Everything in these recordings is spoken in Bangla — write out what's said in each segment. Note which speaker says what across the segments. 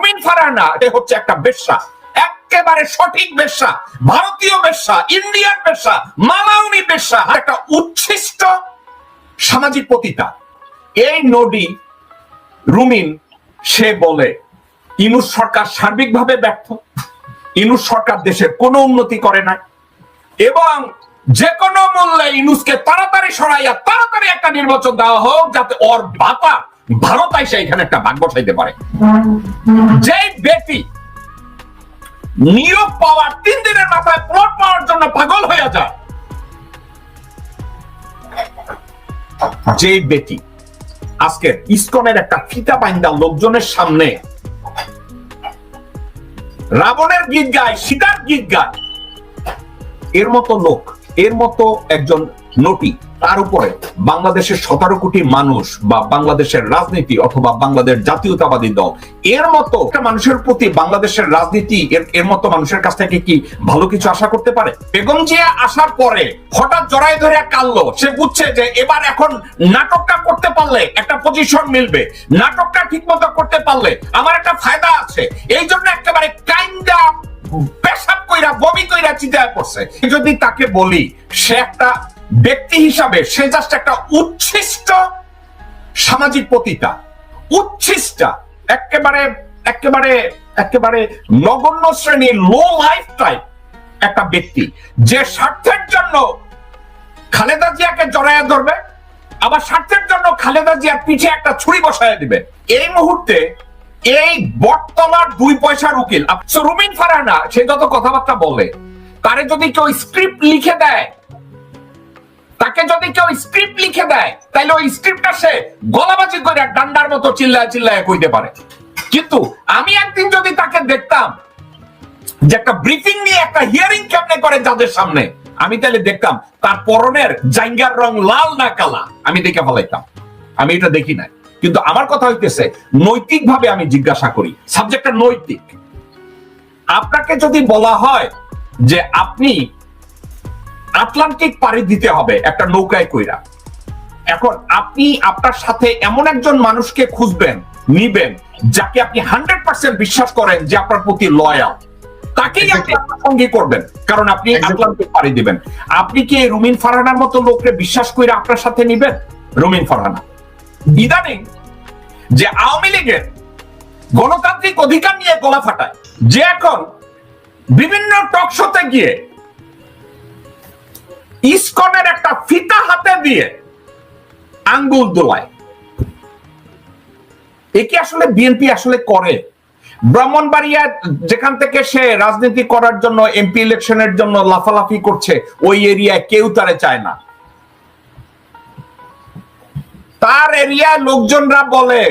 Speaker 1: রুমিন ফারহানা হচ্ছে একটা বেশ্যা, একেবারে সঠিক বেশ্যা, ভারতীয় বেশ্যা, ইন্ডিয়ান বেশ্যা, মালাউনি বেশ্যা, একটা উচ্ছিষ্ট সামাজিক পতিতা। এই নডি রুমিন সে বলে ইউনূস সরকার সার্বিকভাবে ব্যর্থ, ইউনূস সরকার দেশের কোনো উন্নতি করে না এবং যে কোনো মূল্যে ইউনূসকে তাড়াতাড়ি সরাইয়া তাড়াতাড়ি একটা নির্বাচন দেওয়া হোক যাতে ওর বাতা ভারত আইসা এখানে একটা ভাগ বসাইতে পারে। যে ব্যক্তি নিয়োগ পাওয়ার 3 দিনের মাথায় প্লট পাওয়ার জন্য পাগল হয়ে যায়, যে ব্যক্তি আজকে ইসকনের একটা ফিতা বাইন্দা লোকজনের সামনে রাবণের গীত গায়, সীতার গীত গায়, এর মতো লোক, এর মতো একজন নটি, তার উপরে বাংলাদেশের 17 কোটি মানুষ বা বাংলাদেশের রাজনীতি অথবা বাংলাদেশ জাতীয়তাবাদী দল এর মতো একটা মানুষের প্রতি বাংলাদেশের রাজনীতি এর মতো মানুষের কাছ থেকে কি ভালো কিছু আশা করতে পারে? বেগম জিয়া আসার পরে হঠাৎ জড়াই ধরে কাঁদলো, সে বুঝছে যে এবার এখন নাটকটা করতে পারলে একটা পজিশন মিলবে, নাটকটা ঠিক মতো করতে পারলে আমার একটা ফায়দা আছে, এই জন্য একেবারে কাইন্ডা পেশাব কইরা বমি কইরা চিন্তায় পড়ছে। যদি তাকে বলি সে একটা ব্যক্তি হিসাবে সে জাস্ট একটা উচ্ছিষ্ট সামাজিক পতিতা, উচ্ছিষ্টা, একেবারে একেবারে একেবারে নগণ্য শ্রেণীর লো লাইফ টাইপ একটা ব্যক্তি, যে স্বার্থের জন্য খালেদা জিয়াকে জড়াইয়া ধরবে, আবার স্বার্থের জন্য খালেদা জিয়ার পিঠে একটা ছুরি বসায় দিবে। এই মুহূর্তে এই বটতলার 2 পয়সার উকিল রুমিন ফারহানা সে যত কথাবার্তা বলে, তারে যদি কেউ স্ক্রিপ্ট লিখে দেয়, তাকে যদি কেউ স্ক্রিপ্ট লিখে দেয়, তাহলে ওই স্ক্রিপ্টটা সে গলাবাজি করে ডান্ডার মতো চিল্লায় চিল্লায় কইতে পারে। কিন্তু আমি একদিন যদি তাকে দেখতাম যে একটা ব্রিফিং নিয়ে একটা হিয়ারিং কেমনে করে যাদের সামনে, আমি তাহলে দেখতাম তার পরনের জাইঙ্গার রং লাল না কালা, আমি দেখে ফেলাইতাম। আমি এটা দেখি নাই, কিন্তু আমার কথা হইতেছে নৈতিকভাবে আমি জিজ্ঞাসা করি, সাবজেক্টটা নৈতিক। আপনাকে যদি বলা হয় যে আপনি আটলান্টিক পাড়ি দিতে হবে একটা নৌকায় কইরা, এখন আপনি আপনার সাথে এমন একজন মানুষকে খুঁজবেন, নিবেন যাকে আপনি 100% বিশ্বাস করেন যে আপনার প্রতি লয়াল, তাকেই আপনি আপনার সঙ্গী করবেন, কারণ আপনি আটলান্টিক পাড়ি দিবেন। আপনি কি রুমিন ফারহানার মতো লোককে বিশ্বাস করে আপনার সাথে নিবেন? রুমিন ফারহানা ইদানিং যে আওয়ামী লীগের গণতান্ত্রিক অধিকার নিয়ে গলা ফাটায়, যে এখন বিভিন্ন টক শোতে গিয়ে ইসকনের একটা ফিতা হাতে দিয়ে আঙ্গুল দোলায়, এ কি আসলে বিএনপি আসলে করে? ব্রাহ্মণবাড়িয়া যেখান থেকে সে রাজনীতি করার জন্য এমপি ইলেকশনের জন্য লাফালাফি করছে, ওই এরিয়ায় কেউ তারে চায় না। তার এরিয়ায় লোকজনরা বলে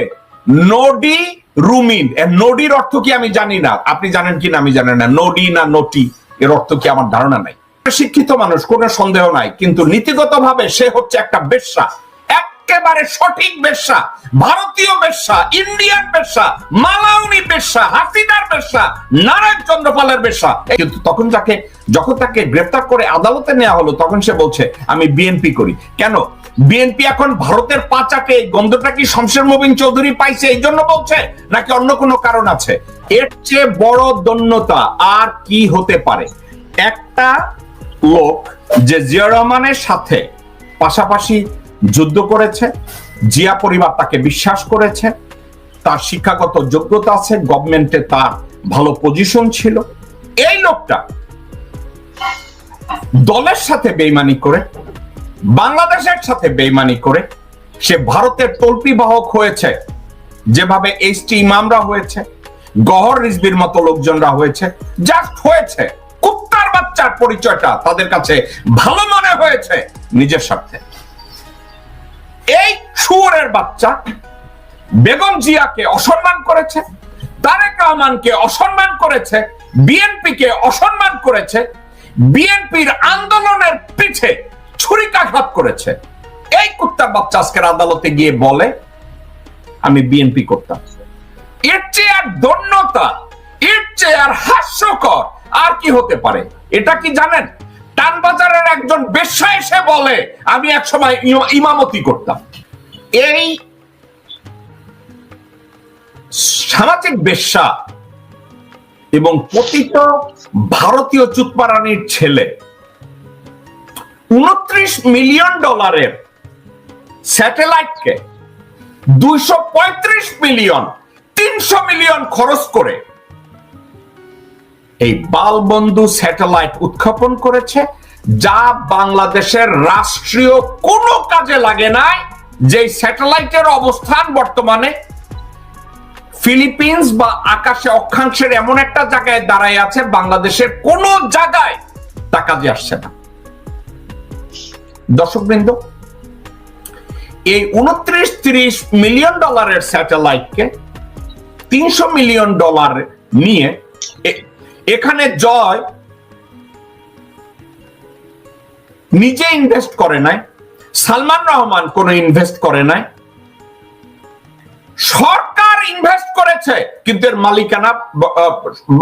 Speaker 1: নডি রুমিন। নডির অর্থ কি আমি জানি না, আপনি জানেন কিনা আমি জানি না, নডি না নটি এর অর্থ কি আমার ধারণা নাই। শিক্ষিত মানুষ, কোনো সন্দেহ নাই, কিন্তু নীতিগতভাবে সে হচ্ছে একটা বেশ্যা, একেবারে সঠিক বেশ্যা, ভারতীয় বেশ্যা, ইন্ডিয়ান বেশ্যা, মালাউনি বেশ্যা, হাসিনার বেশ্যা, নারায়ণ চন্দ্রপালের বেশ্যা। কিন্তু যখন তাকে গ্রেফতার করে আদালতে নেওয়া হলো, তখন সে বলছে আমি বিএনপি করি। কেন বিএনপি এখন ভারতের পাচাকে গন্ধটা কি শমশের মোবিন চৌধুরী পাইছে এই জন্য বলছে, নাকি অন্য কোনো কারণ আছে? এর চেয়ে বড় দন্যতা আর কি হতে পারে? একটা লোক যে জিয়া রহমানের সাথে পাশাপাশি যুদ্ধ করেছে, জিয়া পরিবার তাকে বিশ্বাস করেছে, তার শিক্ষাগত যোগ্যতা আছে, গভর্নমেন্টে তার ভালো পজিশন ছিল, এই লোকটা দলের সাথে বেইমানি করে, বাংলাদেশের সাথে বেইমানি করে সে ভারতের তল্পি বাহক হয়েছে, যেভাবে এইচটি ইমামরা হয়েছে, গহর রিজভির মতো লোকজনরা হয়েছে, জাস্ট হয়েছে। কুত্তার বাচ্চার পরিচয়টা তাদের কাছে ভালো মনে হয়েছে নিজের স্বার্থে। এই শুয়োরের বাচ্চা বেগম জিয়াকে অসম্মান করেছে, তারেক রহমানকে অসম্মান করেছে, বিএনপিকে অসম্মান করেছে, বিএনপির আন্দোলনের পিঠে ছুরিকাঘাত করেছে। এই কুত্তার বাচ্চা আজকের আদালতে গিয়ে বলে আমি বিএনপি করতাম। এর চেয়ে আর দন্যতা, এর চেয়ে আর হাস্যকর আর কি হতে পারে? এটা কি জানেন, টানবাজারের একজন বেশ্যা এসে বলে আমি একসময় ইমামতি করতাম। এই সামাজিক বেশ্যা এবং পতিত ভারতীয় চুতপারানির ছেলে 29 মিলিয়ন ডলারের স্যাটেলাইটকে 235 মিলিয়ন 300 মিলিয়ন খরচ করে এই বালবন্ধু স্যাটেলাইট উৎক্ষেপণ করেছে, যা বাংলাদেশের রাষ্ট্রীয় কোনো কাজে লাগে নাই। যে স্যাটেলাইটের অবস্থান বর্তমানে ফিলিপিন্স বা আকাশে অক্ষাংশের এমন একটা জায়গায় দাঁড়ায় আছে, বাংলাদেশের কোন জায়গায় তা কাজে আসছে না। দর্শকবৃন্দ, এই 29-30 মিলিয়ন ডলারের স্যাটেলাইটকে 300 মিলিয়ন ডলার নিয়ে এখানে জয় নিজে ইনভেস্ট করে নাই, সালমান রহমান কোনো ইনভেস্ট করে নাই, সরকার ইনভেস্ট করেছে, কিন্তু এর মালিকানা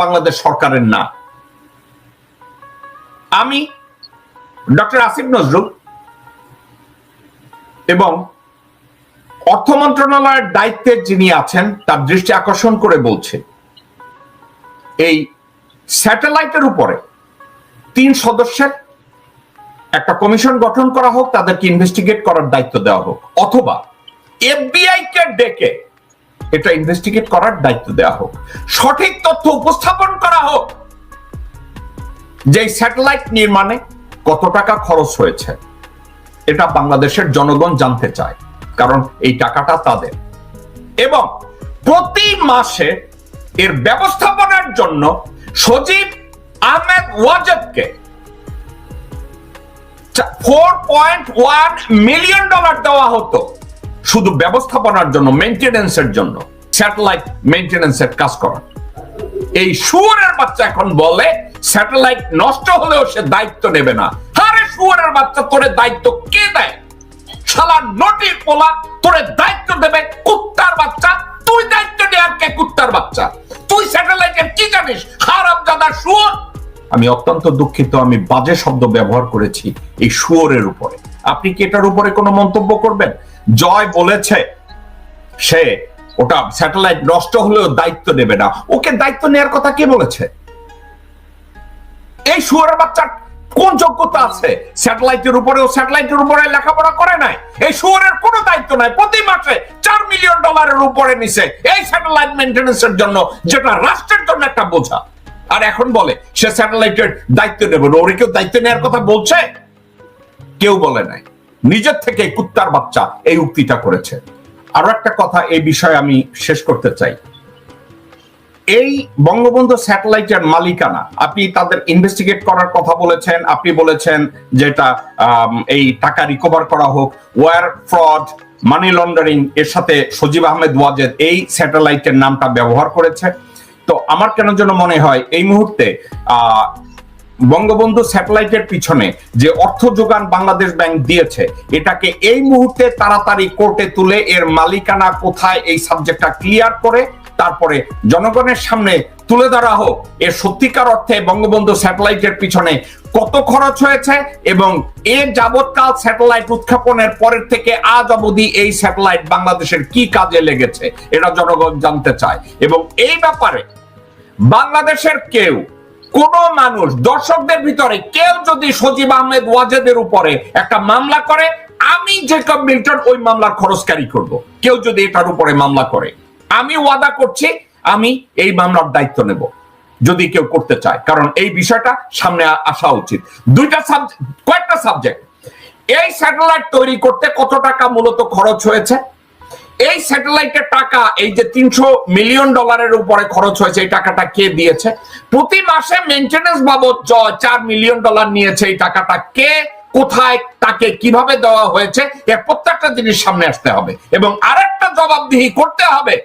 Speaker 1: বাংলাদেশ সরকারের না। আমি ডক্টর আসিফ নজরুল এবং অর্থ মন্ত্রণালয়ের দায়িত্বে যিনি আছেন তার দৃষ্টি আকর্ষণ করে বলছে, এই স্যাটেলাইটের উপরে 3 সদস্যের একটা কমিশন গঠন করা হোক, তাদেরকে ইনভেস্টিগেট করার দায়িত্ব দেওয়া হোক, অথবা এফবিআই কে ডেকে এটা ইনভেস্টিগেট করার দায়িত্ব দেওয়া হোক, সঠিক তথ্য উপস্থাপন করা হোক যে স্যাটেলাইট নির্মাণে কত টাকা খরচ হয়েছে। এটা বাংলাদেশের জনগণ জানতে চায়, কারণ এই টাকাটা তাদের। এবং প্রতি মাসে এর ব্যবস্থাপনার জন্য সজীব আহমেদ ওয়াজেদকে 4.1 মিলিয়ন ডলার দেওয়া হতো শুধু ব্যবস্থাপনার জন্য, মেইনটেনেন্সের জন্য, স্যাটেলাইট মেইনটেনেন্সের কাজ করা। এই শুয়োরের বাচ্চা এখন বলে স্যাটেলাইট নষ্ট হলেও সে দায়িত্ব নেবে না। আরে শুয়োরের বাচ্চা, তোরে দায়িত্ব কে দেয়? শালা নটির পোলা, তোরে দায়িত্ব দেবে কুত্তার বাচ্চা। তুই দায়িত্ব নেয়ার কে? কুত্তার বাচ্চা, তুই স্যাটেলাইটের কি জানিস? হারামজাদা শুয়োর। আমি অত্যন্ত দুঃখিত, আমি বাজে শব্দ ব্যবহার করেছি এই শুয়োরের উপরে। আপনি কি এটার উপরে কোনো মন্তব্য করবেন? জয় বলেছে সে ওটা স্যাটেলাইট নষ্ট হলেও দায়িত্ব নেবে না। ওকে দায়িত্ব নেওয়ার কথা কে বলেছে? এই শুয়োরের বাচ্চার কোন যোগ্যতা আছে? স্যাটেলাইটের উপরে লেখাপড়া করে নাই। এই শুয়োরের কোনো দায়িত্ব নাই। প্রতি মাসে 4 মিলিয়ন ডলারের উপরে নিছে এই স্যাটেলাইট মেইনটেনেন্সের জন্য, যেটা রাষ্ট্রের জন্য একটা বোঝা। আর এখন বলে সে স্যাটেলাইটের দায়িত্ব নেবে না। ওরে কেউ দায়িত্ব নেওয়ার কথা বলছে? কেউ বলে নাই। নিজের থেকে কুত্তার বাচ্চা এই উক্তিটা করেছে। আরো একটা কথা এই বিষয়ে আমি শেষ করতে চাই। এই বঙ্গবন্ধু স্যাটেলাইটের মালিকানা, আপনি তাদের ইনভেস্টিগেট করার কথা বলেছেন, আপনি বলেছেন যেটা এই টাকা রিকভার করা হোক, ওয়ার ফ্রড, মানি লন্ডারিং এর সাথে সজীব আহমেদ ওয়াজেদ এই স্যাটেলাইটের নামটা ব্যবহার করেছে। তো আমার কেন যেন মনে হয় এই মুহূর্তে বঙ্গবন্ধু স্যাটেলাইটের পিছনে যে অর্থ যোগান বাংলাদেশ ব্যাংক দিয়েছে, এটাকে এই মুহূর্তে তাড়াতাড়ি কোর্টে তুলে এর মালিকানা কোথায় এই সাবজেক্টটা ক্লিয়ার করে তারপরে জনগণের সামনে তুলে ধরা হোক এর সত্যিকার অর্থে বঙ্গবন্ধু স্যাটেলাইটের পিছনে কত খরচ হয়েছে এবং এর যাবৎকাল স্যাটেলাইট উৎক্ষেপণের পরের থেকে আজ অবধি এই স্যাটেলাইট বাংলাদেশের কি কাজে লেগেছে এটা জনগণ জানতে চায়। এবং এই ব্যাপারে বাংলাদেশের কেউ, কোন মানুষ, দর্শকদের ভিতরে কেউ যদি সজীব আহমেদ ওয়াজেদের উপরে একটা মামলা করে, আমি জেকব মিল্টন ওই মামলার খরচকারী করব। কেউ যদি এটার উপরে মামলা করে, আমি ওয়াদা করছি আমি এই মামলার দায়িত্ব নেব যদি কেউ করতে চায়, কারণ এই বিষয়টা সামনে আসা উচিত। কয়েকটা সাবজেক্ট। এই স্যাটেলাইট তৈরি করতে কত টাকা মূলত খরচ হয়েছে, এই স্যাটেলাইটের টাকা, এই যে 300 মিলিয়ন ডলারের উপরে খরচ হয়েছে, এই টাকাটা কে দিয়েছে? প্রতি মাসে মেইনটেনেন্স বাবদ 4 মিলিয়ন ডলার নিয়েছে, এই টাকাটা কে, কোথায়, তাকে কিভাবে দেওয়া হয়েছে, এর প্রত্যেকটা জিনিস সামনে আসতে হবে। এবং আরেকটা জবাবদিহি করতে হবে,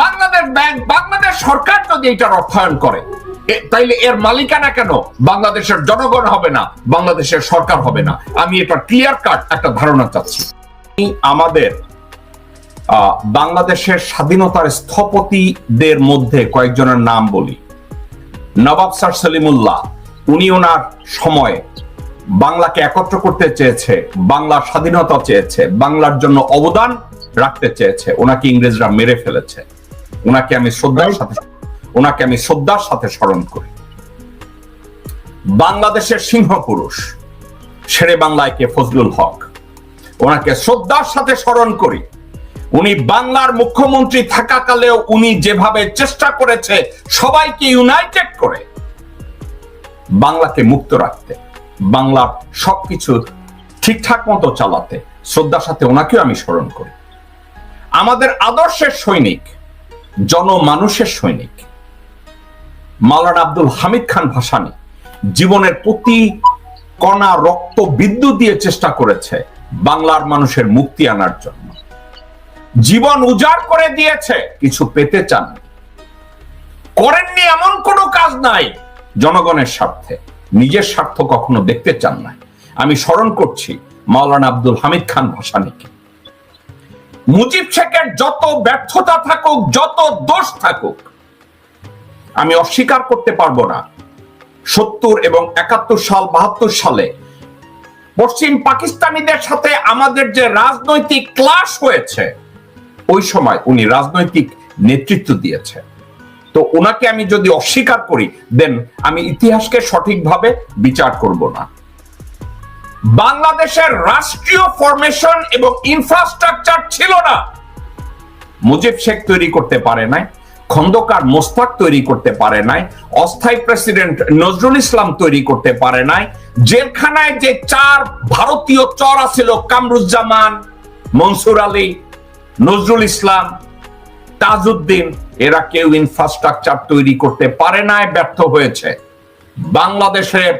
Speaker 1: বাংলাদেশ ব্যাংক, বাংলাদেশ সরকার যদি এটার অর্থায়ন করে তাইলে এর মালিকানা কেন বাংলাদেশের জনগণ হবে না, বাংলাদেশের সরকার হবে না? আমি এটা ক্লিয়ার কাট একটা ধারণা চাচ্ছি। আমাদের বাংলাদেশের স্বাধীনতার স্থপতিদের মধ্যে কয়েকজনের নাম বলি। নবাব স্যার সলিমুল্লাহ, উনি ওনার সময়ে বাংলাকে একত্র করতে চেয়েছে, বাংলার স্বাধীনতা চেয়েছে, বাংলার জন্য অবদান রাখতে চেয়েছে, ওনাকে ইংরেজরা মেরে ফেলেছে। ওনাকে আমি শ্রদ্ধার সাথে স্মরণ করি। বাংলাদেশের সিংহ পুরুষ শেরে বাংলায় কে ফজলুল হক, ওনাকে শ্রদ্ধার সাথে স্মরণ করি। উনি বাংলার মুখ্যমন্ত্রী থাকাকালেও উনি যেভাবে চেষ্টা করেছে সবাইকে ইউনাইটেড করে বাংলাকে মুক্ত রাখতে, বাংলার সবকিছু ঠিকঠাক মতো চালাতে, শ্রদ্ধার সাথে ওনাকেও আমি স্মরণ করি। আমাদের আদর্শের সৈনিক, জনমানুষের সৈনিক মাওলানা আব্দুল হামিদ খান ভাসানী জীবনের প্রতি কণা রক্ত বিদ্যুৎ দিয়ে চেষ্টা করেছে বাংলার মানুষের মুক্তি আনার জন্য। জীবন উজাড় করে দিয়েছে, কিছু পেতে চান, করেননি এমন কোনো কাজ নাই জনগণের স্বার্থে, নিজের স্বার্থ কখনো দেখতে চান না। আমি স্মরণ করছি মাওলানা আব্দুল হামিদ খান ভাসানীকে। মুজিব শেখের যত ব্যর্থতা থাকুক, যত দোষ থাকুক, আমি অস্বীকার করতে পারবো না 70 এবং 71 সাল 72 সালে পশ্চিম পাকিস্তানিদের সাথে আমাদের যে রাজনৈতিক ক্লাশ হয়েছে, ওই সময় উনি রাজনৈতিক নেতৃত্ব দিয়েছে। তো ওনাকে আমি যদি অস্বীকার করি, দেন আমি ইতিহাসকে সঠিকভাবে বিচার করব না। বাংলাদেশের রাষ্ট্রীয় ফরমেশন এবং ইনফ্রাস্ট্রাকচার ছিল না। মুজিব শেখ তৈরি করতে পারে নাই, খন্দকার মোস্তাক তৈরি করতে পারে নাই, অস্থায়ী প্রেসিডেন্ট নজরুল ইসলাম তৈরি করতে পারে নাই। জেলখানায় যে 4 ভারতীয় চর ছিল, কামরুজ্জামান, মনসুর আলী, নজরুল ইসলাম, তাজউদ্দিন, এরা কেউ ইনফ্রাস্ট্রাকচার তৈরি করতে পারে নাই, ব্যর্থ হয়েছে। বাংলাদেশের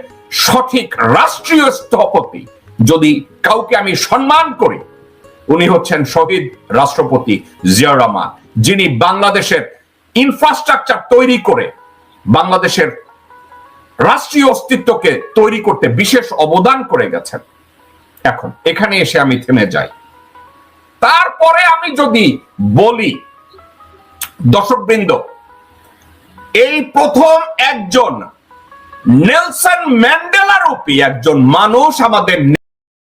Speaker 1: সঠিক রাষ্ট্রীয় স্থপতি যদি কাউকে আমি সম্মান করি, উনি হচ্ছেন শহীদ রাষ্ট্রপতি জিয়াউর রহমান, যিনি বাংলাদেশের ইনফ্রাস্ট্রাকচার তৈরি করে বাংলাদেশের রাষ্ট্রীয় অস্তিত্বকে তৈরি করতে বিশেষ অবদান করে গেছেন। এখন এখানে এসে আমি থেমে যাই। তারপরে আমি যদি বলি, দর্শকবৃন্দ, এই প্রথম একজন নেলসন ম্যান্ডেলা রূপী একজন মানুষ আমাদের